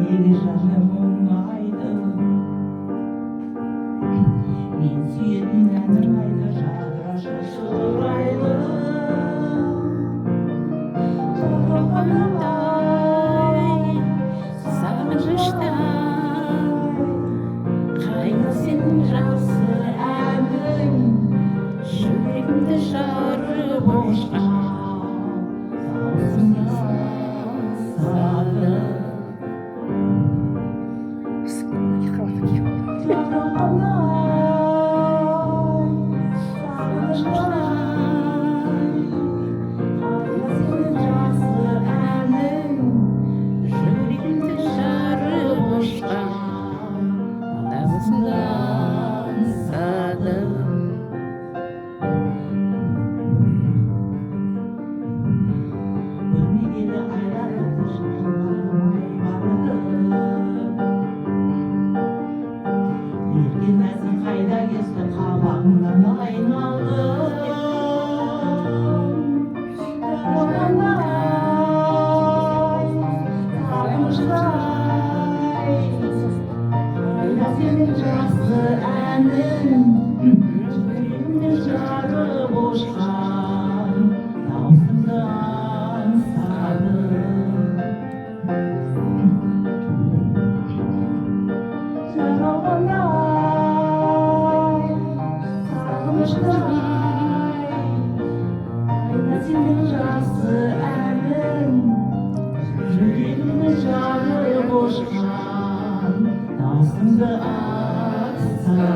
Neге жаным мұңайды мен сүйетін әнім айды жадырашы шырайлы Жалғандай сағыныштай қайда сенің жақсы әнің жүрегімді жарып ұшқан даусыңа сағынып Еркемәсін қайда кесті қабағыңнан айналдым Жарғандай сағыныштай қайда сенің жақсы әнің жүрегімді жарып ұшқан даусыңды аңсадым жаралғандай сағыныштай қайда сенің жақсы әнің жүрегімді жарып ұшқан даусыңды аңсадым